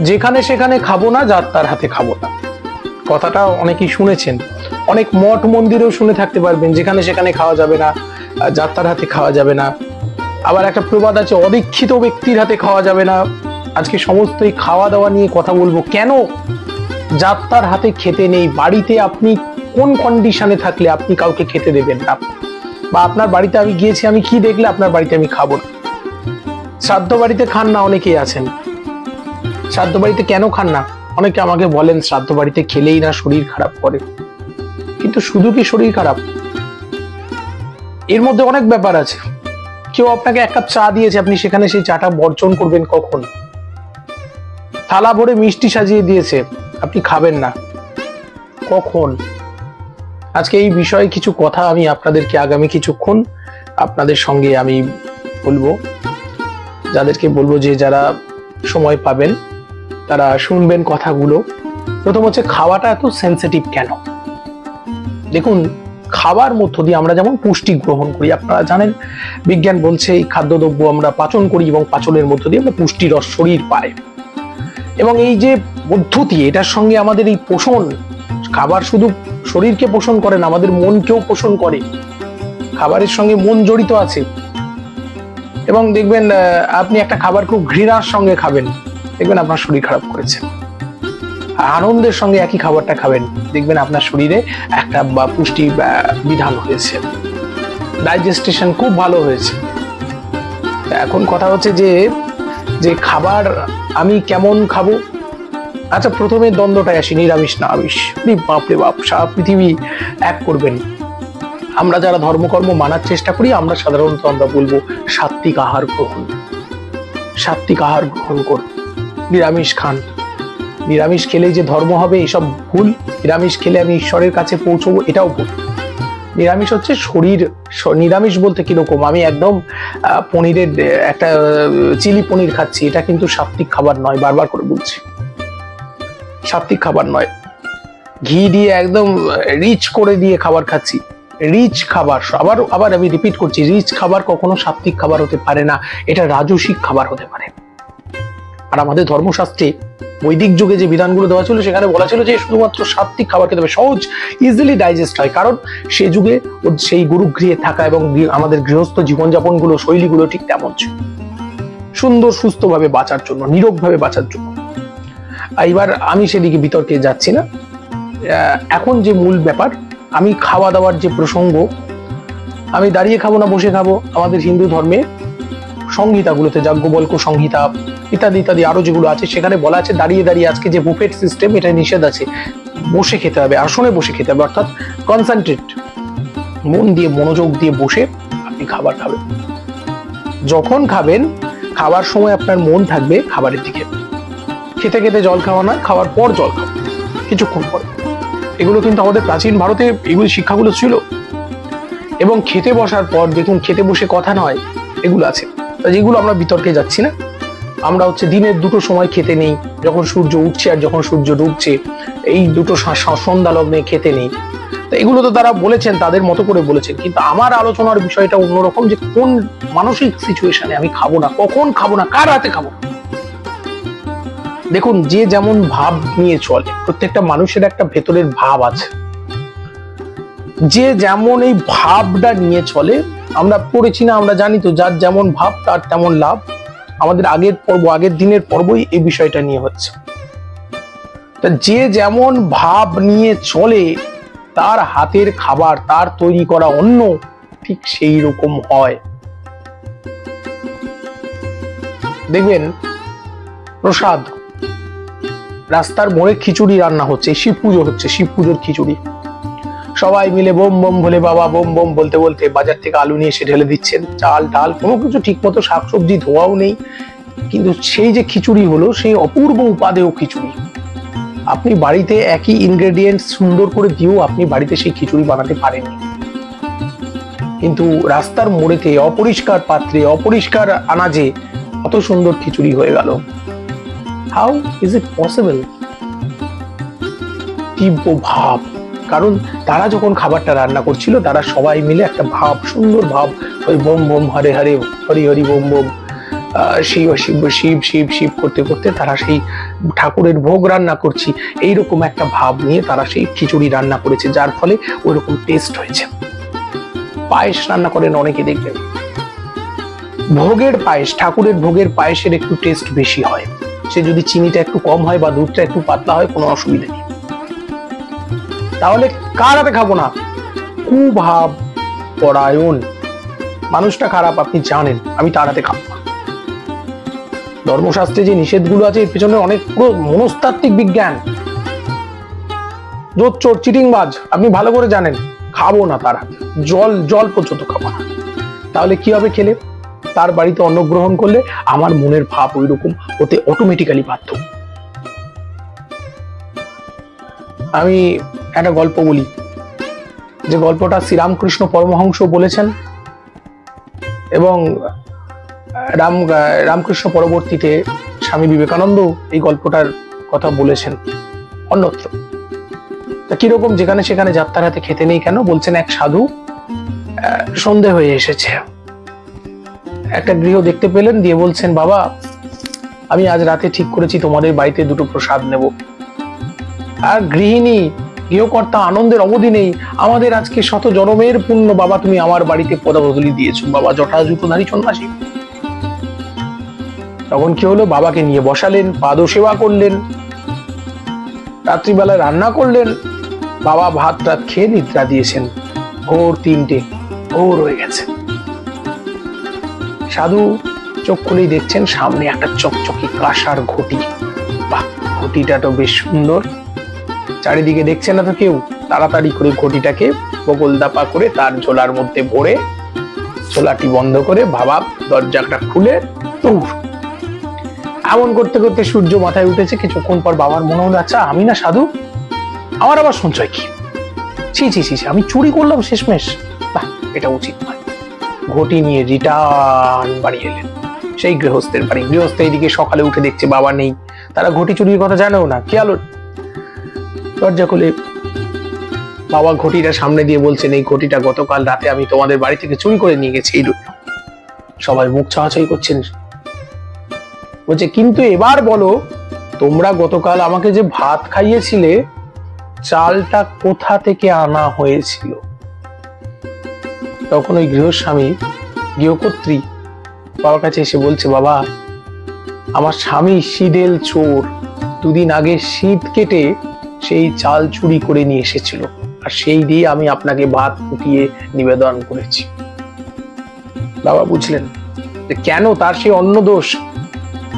যেখানে সেখানে খাবো না, যার তার হাতে খাবো না, কথাটা অনেকেই শুনেছেন, অনেক মঠ মন্দিরেও শুনে থাকতে পারবেন, যেখানে সেখানে খাওয়া যাবে না, যার তার হাতে খাওয়া যাবে না। আবার একটা প্রবাদ আছে, অদীক্ষিত ব্যক্তির হাতে খাওয়া যাবে না। আজকে সমস্ত এই খাওয়া দাওয়া নিয়ে কথা বলবো। কেন যার তার হাতে খেতে নেই? বাড়িতে আপনি কোন কন্ডিশনে থাকলে আপনি কাউকে খেতে দেবেন না? বা আপনার বাড়িতে আমি গিয়েছি, আমি কি দেখলে আপনার বাড়িতে আমি খাবো না? শ্রাদ্ধ বাড়িতে খান না অনেকেই আছেন, শ্রাদ্ধ বাড়িতে কেন খান না? অনেকে আমাকে বলেন শ্রাদ্ধ বাড়িতে খেলেই না শরীর খারাপ করে। কিন্তু শুধু কি শরীর খারাপ? এর মধ্যে অনেক ব্যাপার আছে। কেউ আপনাকে এক কাপ চা দিয়েছে, আপনি সেখানে সেই চাটা বর্জন করবেন কখন? থালা ভরে মিষ্টি সাজিয়ে দিয়েছে, আপনি খাবেন না কখন? আজকে এই বিষয়ে কিছু কথা আমি আপনাদেরকে আগামী কিছুক্ষণ আপনাদের সঙ্গে আমি বলবো, যাদেরকে বলবো যে যারা সময় পাবেন তারা শুনবেন কথাগুলো। প্রথম হচ্ছে, খাওয়াটা এত সেন্সিটিভ কেন? দেখুন, খাবার মধ্য দিয়ে আমরা যেমন পুষ্টি গ্রহণ করি, আপনারা জানেন বিজ্ঞান বলছে এই খাদ্যদ্রব্য আমরা পাচন করি এবং পাচনের মধ্য দিয়ে আমরা পুষ্টির রস শরীর পায়। এবং এই যে পদ্ধতি, এটার সঙ্গে আমাদের এই পোষণ, খাবার শুধু শরীরকে পোষণ করে না, আমাদের মনকেও পোষণ করে। খাবারের সঙ্গে মন জড়িত আছে। এবং দেখবেন আপনি একটা খাবার খুব ঘৃণার সঙ্গে খাবেন, দেখবেন আপনার শরীর খারাপ করেছে। আনন্দের সঙ্গে একই খাবারটা খাবেন, দেখবেন আপনার শরীরে একটা পুষ্টি বিধান হয়েছে, ডাইজেস্টেশন খুব ভালো হয়েছে। এখন কথা হচ্ছে যে খাবার আমি কেমন খাবো। আচ্ছা, প্রথমে দ্বন্দ্বটায় আসি, নিরামিষ না আমিষ। বাপরে বাপ, সারা পৃথিবী এক করবেন। আমরা যারা ধর্মকর্ম মানার চেষ্টা করি, আমরা সাধারণত আমরা বলবো সাত্বিক আহার গ্রহণ, সাত্বিক আহার গ্রহণ করুন, নিরামিষ খান। নিরামিষ খেলেই যে ধর্ম হবে এসব ভুল। নিরামিষ খেলে আমি ঈশ্বরের কাছে পৌঁছবো, এটাও ভুল। নিরামিষ হচ্ছে শরীর। নিরামিষ বলতে কিরকম, আমি একদম পনিরের একটা চিলি পনির খাচ্ছি, এটা কিন্তু সাত্বিক খাবার নয়, বারবার করে বলছি, সাত্বিক খাবার নয়। ঘি দিয়ে একদম রিচ করে দিয়ে খাবার খাচ্ছি, রিচ খাবার। আবার আমি রিপিট করছি, রিচ খাবার কখনো সাত্বিক খাবার হতে পারে না, এটা রাজসিক খাবার হতে পারে। আর আমাদের ধর্মশাস্ত্রে বৈদিক যুগে যে বিধানগুলো দেওয়া ছিল, সেখানে বলা ছিল যে শুধুমাত্র সাত্বিক খাবার খেতে হবে, সহজ ইজিলি ডাইজেস্ট হয়। কারণ সেই যুগে সেই গুরুগৃহে থাকা এবং আমাদের গৃহস্থ জীবনযাপন গুলো, শৈলীগুলো ঠিক তেমন ছিল, সুন্দর সুস্থভাবে বাঁচার জন্য, নিরোগভাবে বাঁচার জন্য। এইবার আমি সেদিকে বিতর্কে যাচ্ছি না। এখন যে মূল ব্যাপার, আমি খাওয়া দাওয়ার যে প্রসঙ্গ, আমি দাঁড়িয়ে খাবো না বসে খাবো। আমাদের হিন্দু ধর্মে সংহিতাগুলোতে, যাজ্ঞবল্ক্য সংহিতা ইত্যাদি ইত্যাদি আরো যেগুলো আছে, সেখানে বলা আছে দাঁড়িয়ে দাঁড়িয়ে, আজকে যে বুফেট সিস্টেম, এটা নিষেধ আছে। বসে খেতে হবে, আসনে বসে খেতে হবে, অর্থাৎ কনসেন্ট্রেট, মন দিয়ে মনোযোগ দিয়ে বসে আপনি খাবার খাবেন। যখন খাবেন, খাবার সময় আপনার মন থাকবে খাবারের দিকে। খেতে খেতে জল খাওয়া নয়, খাওয়ার পর জল খাওয়া, কিছুক্ষণ পরে। এগুলো কিন্তু আমাদের প্রাচীন ভারতে এগুলো শিক্ষাগুলো ছিল। এবং খেতে বসার পর দেখুন, খেতে বসে কথা নয়, এগুলো আছে। যেগুলো আমরা বিতর্কে যাচ্ছি না। আমরা হচ্ছে দিনের দুটো সময় খেতে নেই, যখন সূর্য উঠছে আর যখন সূর্য ডুবছে, এই দুটো সন্ধ্যা লগ্নে খেতে নেই। তো এগুলো তো তারা বলেছেন, তাদের মতো করে বলেছেন। কিন্তু আমার আলোচনার বিষয়টা অন্যরকম, যে কোন মানসিক সিচুয়েশনে আমি খাবো না, কখন খাবো না, কার হাতে খাবো না। দেখুন, যে যেমন ভাব নিয়ে চলে, প্রত্যেকটা মানুষের একটা ভেতরের ভাব আছে, যে যেমন এই ভাবটা নিয়ে চলে। আমরা পড়েছি না, আমরা জানি তো, যার যেমন ভাব তার তেমন লাভ। আমাদের আগের দিনের পর্বই এই বিষয়টা নিয়ে হচ্ছে। তা যে যেমন ভাব নিয়ে চলে, তার হাতের খাবার, তার তৈরি করা অন্ন ঠিক সেই রকম হয়। দেখবেন প্রসাদ, রাস্তার মোড়ে খিচুড়ি রান্না হচ্ছে, শিব পুজো হচ্ছে, শিব পুজোর খিচুড়ি। সবাই মিলে বোম বোম ভোলে বাবা বোম বোম বলতে বলতে বাজার থেকে আলু নিয়ে এসে ঢেলে দিচ্ছেন, চাল ডাল কোনো কিছু ঠিক মতো, শাকসবজি ধোয়াও নেই। কিন্তু সেই যে খিচুড়ি হলো, সেই অপূর্ব উপাদেয় খিচুড়ি, আপনি বাড়িতে একই ইনগ্রেডিয়েন্ট সুন্দর করে দিয়েও আপনি বাড়িতে সেই খিচুড়ি বানাতে পারেননি। কিন্তু রাস্তার মোড়েতে অপরিষ্কার পাত্রে, অপরিষ্কার আনাজে কত সুন্দর খিচুড়ি হয়ে গেল। How is it possible? তীব্র ভাব। কারণ তারা যখন খাবারটা রান্না করছিল, তারা সবাই মিলে একটা ভাব, সুন্দর ভাব, ওই bomb bomb Hare Hare Hari Hari bomb bomb, Shiva Shiva Shiva Shiva Shiva করতে করতে তারা সেই ঠাকুরের ভোগ রান্না করছি এইরকম একটা ভাব নিয়ে তারা সেই খিচুড়ি রান্না করেছে, যার ফলে ওইরকম টেস্ট হয়েছে। পায়েস রান্না করেন অনেকে, দেখবেন ভোগের পায়েস, ঠাকুরের ভোগের পায়েসের একটু টেস্ট বেশি হয়। সে যদি চিনিটা একটু কম হয় বা দুধটা একটু পাতলা হয়, কোনো অসুবিধা নেই। তাহলে কার হাতে খাবো না? কুভাব পরায়ণ মানুষটা খারাপ, আপনি জানেন, আমি তার হাতে খাবো না। ধর্মশাস্ত্রে যে নিষেধগুলো আছে এর পেছনে অনেক পুরো মনস্তাত্ত্বিক বিজ্ঞান। জোচ্চোর চিটিংবাজ আপনি ভালো করে জানেন, খাবো না তার হাতে, জল পর্যন্ত খাবো না। তাহলে কি হবে? খেলে তার বাড়িতে অন্ন গ্রহণ করলে আমার মনের ভাব ওই রকম হতে অটোমেটিক্যালি বাধ্য। আমি একটা গল্প বলি, যে গল্পটা শ্রীরামকৃষ্ণ পরমহংস বলেছেন এবং রামকৃষ্ণ পরবর্তীতে স্বামী বিবেকানন্দ এই গল্পটার কথা বলেছেন অন্যত্র। তা কিরকম? যেখানে সেখানে যাত্রার হাতে খেতে নেই কেন? বলছেন এক সাধু সন্ধে হয়ে এসেছে, একটা গৃহ দেখতে পেলেন, দিয়ে বলছেন, বাবা আমি আজ রাতে ঠিক করেছি তোমাদের বাড়িতে দুটো প্রসাদ নেব। আর গৃহিণী গৃহকর্তা আনন্দের অবধি নেই, আমাদের আজকে শত জনমের পুণ্য বাবা, তুমি আমার বাড়িতে পদাবদলি দিয়েছো বাবা, জটাজুতধারী সন্ন্যাসী। তখন কি হলো? বাবাকে নিয়ে বসালেন, পাদ সেবা করলেন, রাত্রিবেলায় রান্না করলেন, বাবা ভাত রাত খেয়ে নিদ্রা দিয়েছেন। ভোর 3টে, ভোর হয়ে গেছে। সাধু চোখ খুলেই দেখছেন সামনে একটা চকচকি কাঁসার ঘটি। বাহ, ঘটিটা তো বেশ সুন্দর। চারিদিকে দেখছে না তো কেউ, তাড়াতাড়ি করে ঘটিটাকে বগল দাপা করে তার ঝোলার মধ্যে ভরে ঝোলাটি বন্ধ করে বাবা দরজাটা খুলে দৌড়। এমন করতে করতে সূর্য মাথায় উঠেছে। কিছুক্ষণ পর বাবার মনে হলো, আচ্ছা আমি না সাধু, আমার আবার সঞ্চয় কি? ছি ছি ছি, আমি চুরি করলাম শেষমেশ, বাহ এটা উচিত নয়। ঘটি নিয়ে রিটার্ন বাড়ি এলেন, সেই গৃহস্থের বাড়ি। গৃহস্থ এইদিকে সকালে উঠে দেখছে বাবা নেই, তারা ঘটি চুরির কথা জানেও না, খেয়াল। দরজা খুলে বাবা ঘটিটা সামনে দিয়ে বলছেন, এই ঘটিটা গতকাল রাতে আমি তোমাদের বাড়ি থেকে চুরি করে নিয়ে গেছি। সবাই মুখ চাওয়াচাই করছেন। বলছে, কিন্তু এবার বলো, তোমরা গতকাল আমাকে যে ভাত খাইয়েছিলে, চালটা কোথা থেকে আনা হয়েছিল? তখন ওই গৃহস্বামী, গৃহকর্ত্রী বাবার কাছে এসে বলছে, বাবা আমার স্বামী সিদেল চোর, দুদিন আগে শীত কেটে সেই চাল চুরি করে নিয়ে এসেছিল, আর সেই দিয়ে আমি আপনাকে ভাত ফুটিয়ে নিবেদন করেছি। বাবা বুঝলেন যে কেন তার সেই অন্ন দোষ,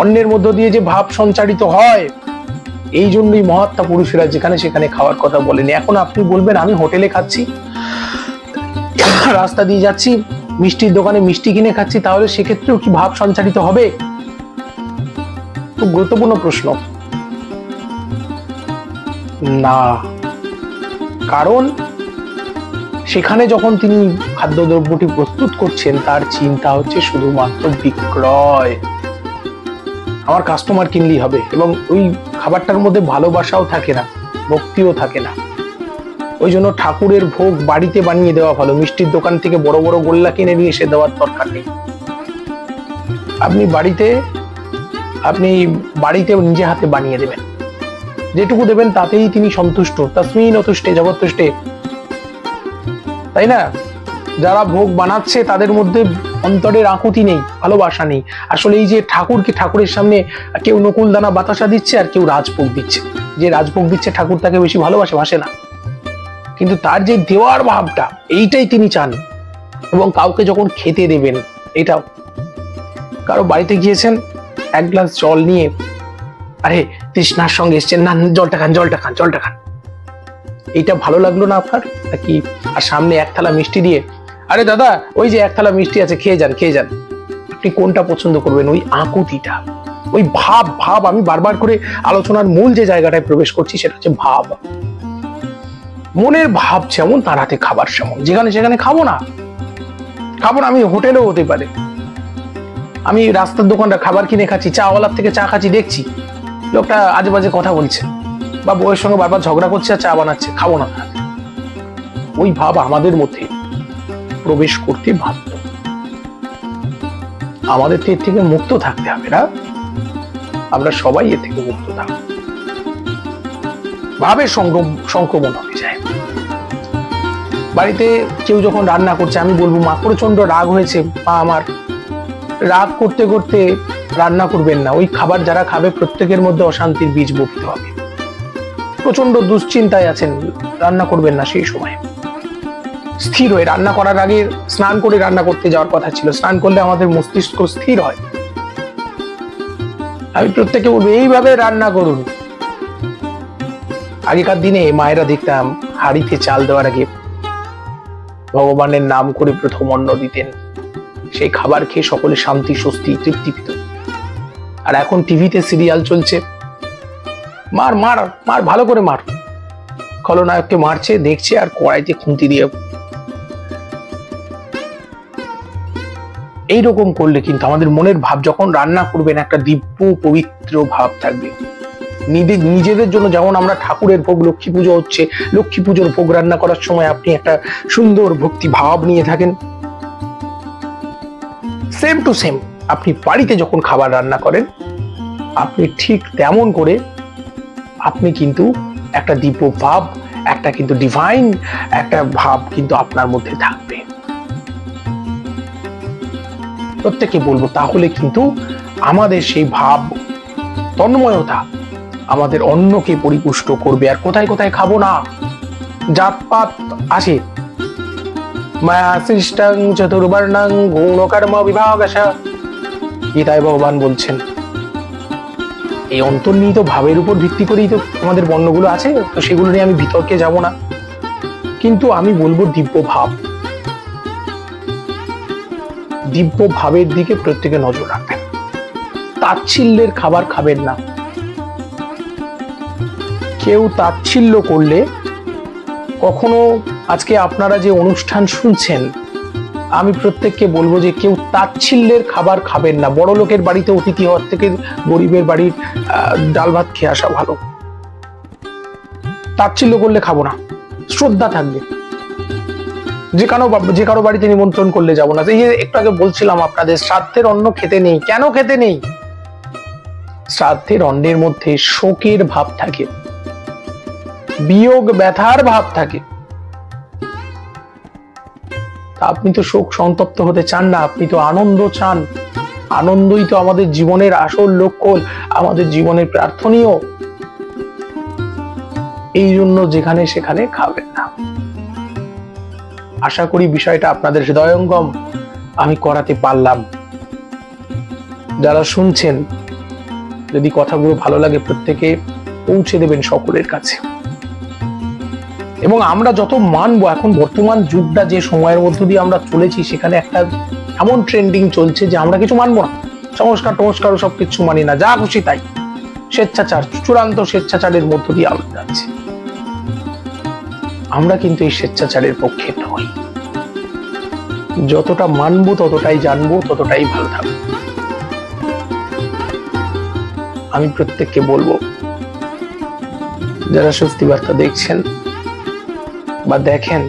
অন্যের মধ্য দিয়ে যে ভাব সঞ্চারিত হয়। এই জন্যই মহাত্মা পুরুষেরা যেখানে সেখানে খাওয়ার কথা বলেন। এখন আপনি বলবেন, আমি হোটেলে খাচ্ছি, রাস্তা দিয়ে যাচ্ছি, মিষ্টির দোকানে মিষ্টি কিনে খাচ্ছি, তাহলে সেক্ষেত্রেও কি ভাব সঞ্চারিত হবে? খুব গুরুত্বপূর্ণ প্রশ্ন। না, কারণ সেখানে যখন তিনি খাদ্যদ্রব্যটি প্রস্তুত করছেন, তার চিন্তা হচ্ছে শুধুমাত্র বিক্রয়। আমার কাস্টমার কিনলেই হবে, এবং ওই খাবারটার মধ্যে ভালোবাসাও থাকে না, ভক্তিও থাকে না। ওই জন্য ঠাকুরের ভোগ বাড়িতে বানিয়ে দেওয়া ভালো। মিষ্টির দোকান থেকে বড় বড় গোল্লা কিনে নিয়ে এসে দেওয়ার দরকার নেই। আপনি বাড়িতে নিজে হাতে বানিয়ে দেবেন, যেটুকু দেবেন তাতেই তিনি সন্তুষ্ট। তস্মিন তুষ্টে জগৎতুষ্টে, তাই না? যারা ভোগ বানাচ্ছে তাদের মধ্যে অন্তরের আকুতি নেই, ভালোবাসা নেই। আসলে এই যে ঠাকুরের সামনে কেউ নকুল দানা বাতাসা দিচ্ছে, আর কেউ রাজভোগ দিচ্ছে। যে রাজভোগ দিচ্ছে ঠাকুর তাকে বেশি ভাসে না, কিন্তু তার যে দেওয়ার ভাবটা, এইটাই তিনি চান। এবং কাউকে যখন খেতে দেবেন, এটাও কারো বাড়িতে গিয়েছেন, এক গ্লাস জল নিয়ে, আরে তৃষ্ণার সঙ্গে এসছেন, না জলটা খান, এইটা ভালো লাগলো না আপনার নাকি? আর সামনে এক থালা মিষ্টি দিয়ে, আরে দাদা ওই যে এক থালা মিষ্টি আছে, খেয়ে যান। আপনি কোনটা পছন্দ করবেন? ওই আকুতিটা, ওই ভাব। আমি বারবার করে আলোচনার মূল যে জায়গাটায় প্রবেশ করছি, সেটা হচ্ছে ভাব। মনের ভাব যেমন, তার হাতে খাবার সেমন। যেখানে সেখানে খাবো না। আমি হোটেলেও হতে পারে, আমি রাস্তার দোকানটা খাবার কিনে খাচ্ছি, চাওয়ালার থেকে চা খাচ্ছি, দেখছি লোকটা আজে বাজে কথা বলছে বা বউয়ের সঙ্গে বারবার ঝগড়া করছে আর চা বানাচ্ছে, খাবো না। ওই ভাব আমাদের মধ্যে প্রবেশ করতে বাধ্য। আমাদের তো এর থেকে মুক্ত থাকতে হবে না? আমরা সবাই এর থেকে মুক্ত থাকবো। ভাবের সংক্রমণ হয়ে যায়। বাড়িতে কেউ যখন রান্না করছে, আমি বলবো মা প্রচন্ড রাগ হয়েছে, মা আমার রাগ করতে করতে রান্না করবেন না। ওই খাবার যারা খাবে প্রত্যেকের মধ্যে অশান্তির বীজ বপিত হবে। প্রচন্ড দুশ্চিন্তায় আছেন, রান্না করবেন না। সেই সময় স্থির হয়ে রান্না করার আগে স্নান করে রান্না করতে যাওয়ার কথা ছিল। স্নান করলে আমাদের মস্তিষ্ক স্থির হয়। আমি প্রত্যেককে বলবো এইভাবে রান্না করুন। আগেকার দিনে মায়েরা দেখতাম হাঁড়িতে চাল দেওয়ার আগে ভগবানের নাম করে প্রথম অন্ন দিতেন। সেই খাবার খেয়ে সকলে শান্তি, স্বস্তি, তৃপ্তি পেত। আর এখন টিভিতে সিরিয়াল চলছে, মার মার মার, ভালো করে মার। খলনায়ককে মারছে, দেখছে, আর কড়াইতে খুন্তি দিয়ে। এইরকম করলে কিন্তু আমাদের মনের ভাব, যখন রান্না করবেন একটা দিব্য পবিত্র ভাব থাকবে। নিজেদের জন্য যেমন আমরা ঠাকুরের ভোগ, লক্ষ্মী পুজো হচ্ছে, লক্ষ্মী পুজোর ভোগ রান্না করার সময় আপনি একটা সুন্দর ভক্তি ভাব নিয়ে থাকেন, সেম টু সেম আপনি বাড়িতে যখন খাবার রান্না করেন, আপনি ঠিক তেমন করে আপনি কিন্তু একটা দিব্য ভাব, একটা কিন্তু ডিভাইন একটা ভাব কিন্তু আপনার মধ্যে থাকবে। প্রত্যেকে বলবো, তাহলে কিন্তু আমাদের সেই ভাব তন্ময়তা আমাদের অন্নকে পরিপুষ্ট করবে। আর কোথায় কোথায় খাবো না, জাতপাত আছে, মায়া সৃষ্টং চতুর্বর্ণং গুণকর্ম বিভাগশঃ, গীতায় ভগবান বলছেন। এই অন্তর্নিহিত ভাবের উপর ভিত্তি করেই তো আমাদের বর্ণগুলো আছে, তো সেগুলো নিয়ে আমি বিতর্কে যাব না। কিন্তু আমি বলবো দিব্য ভাব, দিব্য ভাবের দিকে প্রত্যেকে নজর রাখবেন। তাচ্ছিল্যের খাবার খাবেন না। কেউ তাচ্ছিল্য করলে কখনো, আজকে আপনারা যে অনুষ্ঠান শুনছেন, আমি প্রত্যেককে বলবো যে কেউ তাচ্ছিল্যের খাবার খাবেন না। বড় লোকের বাড়িতে অতিথি হওয়ার থেকে গরিবের বাড়ির ডাল ভাত খেয়ে আসা ভালো। তাচ্ছিল্য করলে খাবো না, শ্রদ্ধা থাকবে। যে কারো বাড়িতে নিমন্ত্রণ করলে যাবো না। এই যে একটু আগে বলছিলাম আপনাদের, শ্রাদ্ধের অন্ন খেতে নেই। কেন খেতে নেই? শ্রাদ্ধের অন্নের মধ্যে শোকের ভাব থাকে, বিয়োগ ব্যথার ভাব থাকে। আপনি তো শোক সন্তপ্ত হতে চান না, আপনি তো আনন্দ চান। আনন্দই তো আমাদের জীবনের আসল লক্ষ্য, আমাদের জীবনের প্রার্থনীয়। এই জন্য যেখানে সেখানে খাবেন না। আশা করি বিষয়টা আপনাদের হৃদয়ঙ্গম আমি করাতে পারলাম। যারা শুনছেন, যদি কথাগুলো ভালো লাগে, প্রত্যেকে পৌঁছে দেবেন সকলের কাছে। এবং আমরা যত মানবো, এখন বর্তমান যুগটা যে সময়ের মধ্য দিয়ে আমরা চলেছি, সেখানে একটা এমন ট্রেন্ডিং চলছে যে আমরা কিছু মানবো না। সংস্কার টমস্কার সব কিছু মানি না, যা খুশি তাই। স্বেচ্ছাচার, চূড়ান্ত স্বেচ্ছাচারের মধ্য দিয়ে আমরা যাচ্ছি। আমরা কিন্তু এই স্বেচ্ছাচারের পক্ষে নই। যতটা মানবো, ততটাই জানবো, ততটাই ভালো থাকবো। আমি প্রত্যেককে বলবো, যারা স্বস্তি বার্তা দেখছেন বা দেখেন,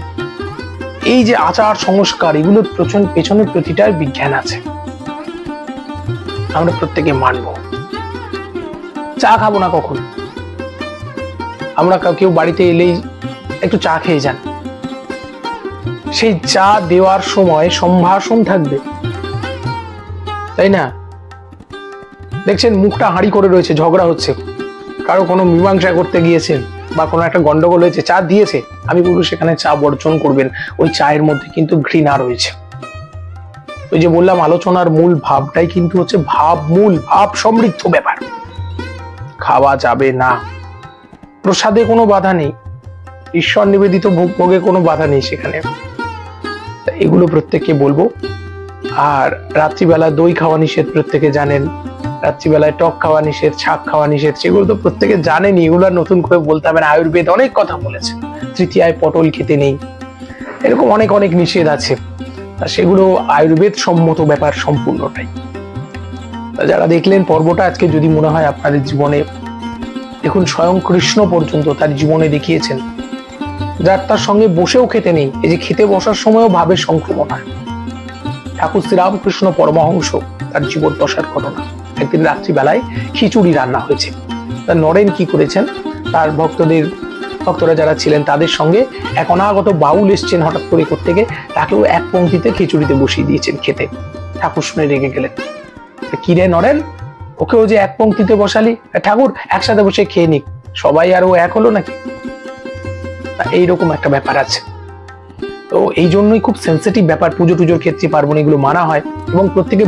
এই যে আচার সংস্কার, এগুলোর পেছনে প্রতিটার বিজ্ঞান আছে। আমরা প্রত্যেকে মানবো। চা খাবো না কখন। আমরা কেউ বাড়িতে এলেই একটু চা খেয়ে যান, সেই চা দেওয়ার সময় সম্ভাষণ থাকবে, তাই না? দেখছেন মুখটা হাঁড়ি করে রয়েছে, ঝগড়া হচ্ছে, কারো কোনো মীমাংসা করতে গিয়েছেন বা কোনো একটা গন্ডগোল হয়েছে, চা দিয়েছে, আমি বলবো সেখানে চা বর্জন করবেন। ওই চায়ের মধ্যে কিন্তু ঘৃণা রয়েছে। ওই যে বললাম, আলোচনার মূল ভাবটাই কিন্তু হচ্ছে মূল ভাব সমৃদ্ধ ব্যাপার। খাওয়া যাবে না। প্রসাদে কোনো বাধা নেই, ঈশ্বর নিবেদিত ভোগে কোনো বাধা নেই সেখানে। এগুলো প্রত্যেককে বলবো। আর রাত্রিবেলা দই খাওয়া নিষেধ, প্রত্যেকে জানেন। রাত্রিবেলায় টক খাওয়া নিষেধ, শাক খাওয়া নিষেধ, সেগুলো তো প্রত্যেকে জানেনি। এগুলো নতুন করে বলতে হবে না। আয়ুর্বেদ অনেক কথা বলেছে। তৃতীয়ায় পটল খেতে নেই, এরকম অনেক অনেক নিষেধ আছে। সেগুলো আয়ুর্বেদ সম্মত ব্যাপার সম্পূর্ণটাই। যারা দেখলেন পর্বটা আজকে, যদি মনে হয় আপনাদের জীবনে, দেখুন স্বয়ং কৃষ্ণ পর্যন্ত তার জীবনে দেখিয়েছেন, যার তার সঙ্গে বসেও খেতে নেই। এই যে খেতে বসার সময়ও ভাবের সংক্রমণ হয়। ঠাকুর শ্রীরামকৃষ্ণ পরমহংস তার জীবদ্দশার ঘটনা। একদিন রাত্রিবেলায় খিচুড়ি রান্না হয়েছে। নরেন কি করেছেন, তার ভক্তরা যারা ছিলেন তাদের সঙ্গে এক অনাগত বাউল এসছেন হঠাৎ করে থেকে, তাকেও এক পংক্তিতে খিচুড়িতে বসিয়ে দিয়েছেন খেতে। ঠাকুর শুনে রেগে গেলেন, কি রে নরেন, ওকেও যে এক পংক্তিতে বসালি, ঠাকুর একসাথে বসে খেয়ে নিক, সবাই আরো এক হলো নাকি? এইরকম একটা ব্যাপার আছে। তো এই জন্যই খুব সেন্সিটিভ ব্যাপার, পুজো টুজোর ক্ষেত্রে পার্বণ এগুলো মানা হয়, এবং প্রত্যেকে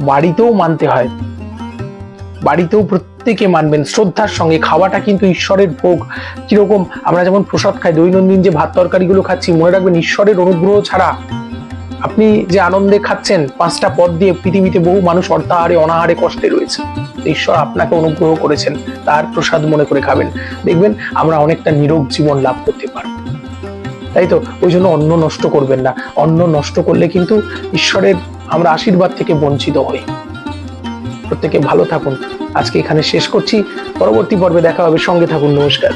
বাড়িতেও মানতে হয়, বাড়িতেও প্রত্যেকে মানবেন শ্রদ্ধার সঙ্গে। খাওয়াটা কিন্তু ঈশ্বরের ভোগ। কিরকম আমরা যেমন প্রসাদ খাই, দৈনন্দিন যে ভাত তরকারিগুলো খাচ্ছি, মনে রাখবেন ঈশ্বরের অনুগ্রহ ছাড়া আপনি যে আনন্দে খাচ্ছেন 5টা পদ দিয়ে, পৃথিবীতে বহু মানুষ অর্থাহারে অনাহারে কষ্টে রয়েছে। ঈশ্বর আপনাকে অনুগ্রহ করেছেন, তার প্রসাদ মনে করে খাবেন, দেখবেন আমরা অনেকটা নিরোগ জীবন লাভ করতে পারবো। তাই তো, ওই জন্য অন্ন নষ্ট করবেন না। অন্ন নষ্ট করলে কিন্তু ঈশ্বরের আমরা আশীর্বাদ থেকে বঞ্চিত হই। প্রত্যেকে ভালো থাকুন। আজকে এখানে শেষ করছি, পরবর্তী পর্বে দেখা হবে, সঙ্গে থাকুন। নমস্কার।